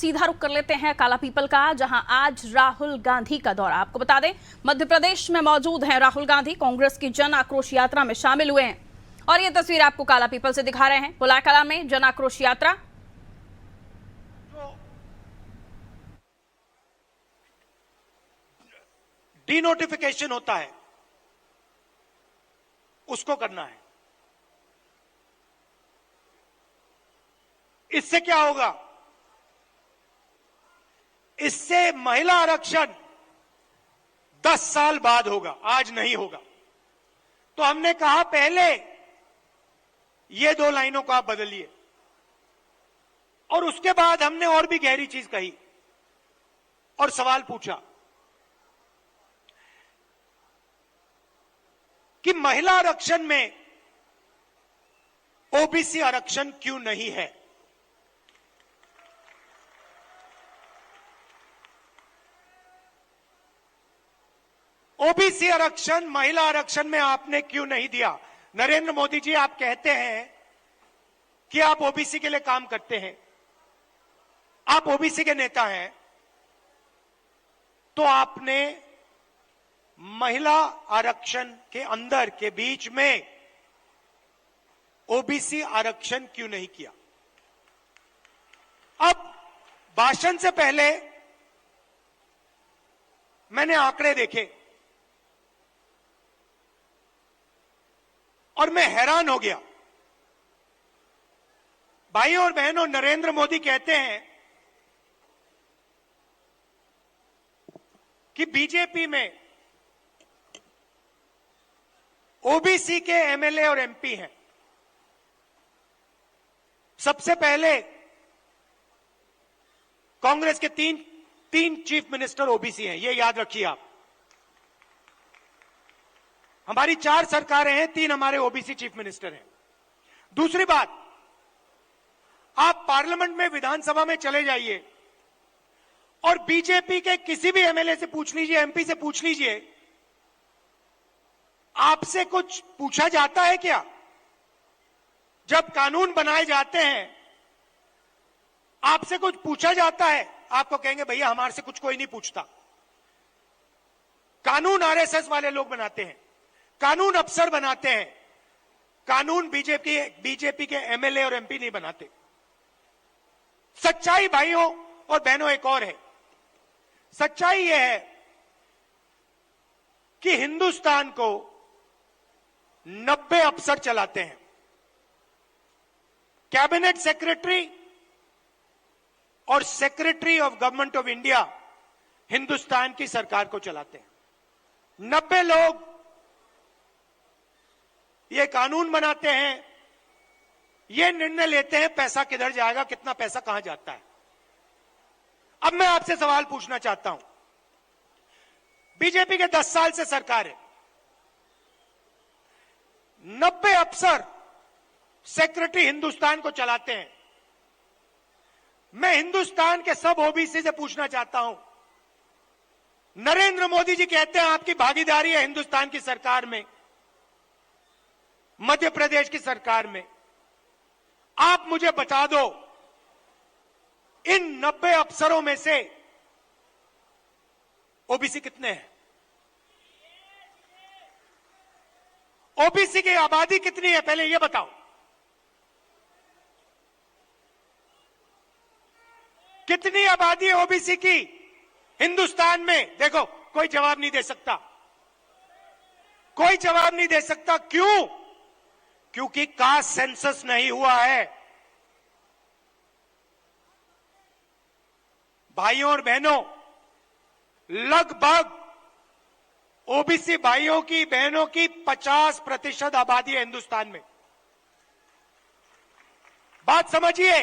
सीधा रुख कर लेते हैं काला पीपल का, जहां आज राहुल गांधी का दौरा। आपको बता दें, मध्य प्रदेश में मौजूद हैं राहुल गांधी। कांग्रेस की जन आक्रोश यात्रा में शामिल हुए हैं और ये तस्वीर आपको काला पीपल से दिखा रहे हैं। बुलाकला में जन आक्रोश यात्रा। डीनोटिफिकेशन होता है, उसको करना है। इससे क्या होगा? इससे महिला आरक्षण 10 साल बाद होगा, आज नहीं होगा। तो हमने कहा पहले ये 2 लाइनों को आप बदलिए, और उसके बाद हमने और भी गहरी चीज कही और सवाल पूछा कि महिला आरक्षण में ओबीसी आरक्षण क्यों नहीं है। ओबीसी आरक्षण महिला आरक्षण में आपने क्यों नहीं दिया? नरेंद्र मोदी जी, आप कहते हैं कि आप ओबीसी के लिए काम करते हैं, आप ओबीसी के नेता हैं, तो आपने महिला आरक्षण के अंदर के बीच में ओबीसी आरक्षण क्यों नहीं किया? अब भाषण से पहले मैंने आंकड़े देखे और मैं हैरान हो गया। भाइयों और बहनों, नरेंद्र मोदी कहते हैं कि बीजेपी में ओबीसी के एमएलए और एमपी हैं। सबसे पहले कांग्रेस के तीन चीफ मिनिस्टर ओबीसी हैं, ये याद रखिए आप। हमारी 4 सरकारें हैं, 3 हमारे ओबीसी चीफ मिनिस्टर हैं। दूसरी बात, आप पार्लियामेंट में, विधानसभा में चले जाइए और बीजेपी के किसी भी एमएलए से पूछ लीजिए, एमपी से पूछ लीजिए, आपसे कुछ पूछा जाता है क्या? जब कानून बनाए जाते हैं आपसे कुछ पूछा जाता है? आपको कहेंगे भैया हमारे से कुछ कोई नहीं पूछता। कानून आरएसएस वाले लोग बनाते हैं, कानून अफसर बनाते हैं, कानून बीजेपी के एमएलए और एमपी नहीं बनाते। सच्चाई भाइयों और बहनों एक और है। सच्चाई यह है कि हिंदुस्तान को 90 अफसर चलाते हैं। कैबिनेट सेक्रेटरी और secretary of government of India Hindustan की सरकार को चलाते हैं। 90 लोग ये कानून बनाते हैं, ये निर्णय लेते हैं पैसा किधर जाएगा, कितना पैसा कहां जाता है। अब मैं आपसे सवाल पूछना चाहता हूं, बीजेपी के 10 साल से सरकार है, 90 अफसर सेक्रेटरी हिंदुस्तान को चलाते हैं। मैं हिंदुस्तान के सब ओबीसी से पूछना चाहता हूं, नरेंद्र मोदी जी कहते हैं आपकी भागीदारी है हिंदुस्तान की सरकार में, मध्य प्रदेश की सरकार में। आप मुझे बता दो, इन 90 अफसरों में से ओबीसी कितने हैं? ओबीसी की आबादी कितनी है, पहले यह बताओ। कितनी आबादी है ओबीसी की हिंदुस्तान में? देखो, कोई जवाब नहीं दे सकता, कोई जवाब नहीं दे सकता। क्यों? क्योंकि कास्ट सेंसस नहीं हुआ है। भाइयों और बहनों, लगभग ओबीसी भाइयों की, बहनों की 50% आबादी है हिंदुस्तान में। बात समझिए,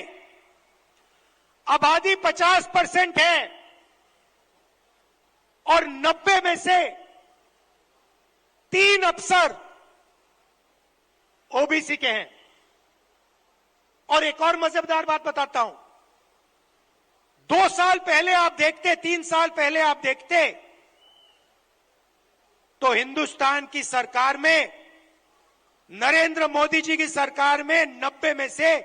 आबादी 50% है और 90 में से 3 अफसर ओबीसी के हैं। और एक और मजेदार बात बताता हूं, 2 साल पहले आप देखते, 3 साल पहले आप देखते तो हिंदुस्तान की सरकार में, नरेंद्र मोदी जी की सरकार में 90 में से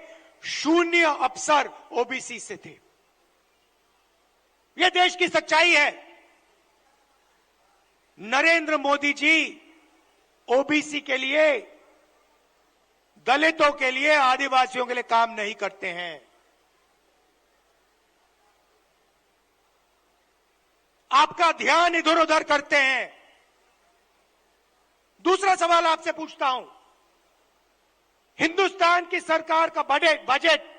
0 अफसर ओबीसी से थे। ये देश की सच्चाई है। नरेंद्र मोदी जी ओबीसी के लिए, दलितों के लिए, आदिवासियों के लिए काम नहीं करते हैं। आपका ध्यान इधर उधर करते हैं। दूसरा सवाल आपसे पूछता हूं, हिंदुस्तान की सरकार का बजट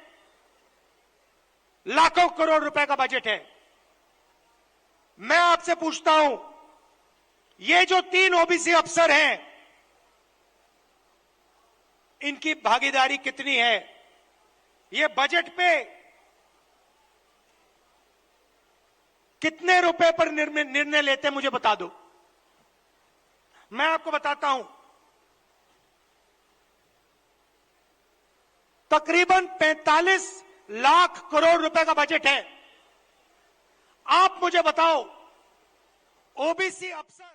लाखों करोड़ रुपए का बजट है। मैं आपसे पूछता हूं, ये जो 3 ओबीसी अफसर हैं, इनकी भागीदारी कितनी है? ये बजट पे कितने रुपए पर निर्णय लेते हैं, मुझे बता दो। मैं आपको बताता हूं, तकरीबन 45 लाख करोड़ रुपए का बजट है। आप मुझे बताओ, ओबीसी अफसर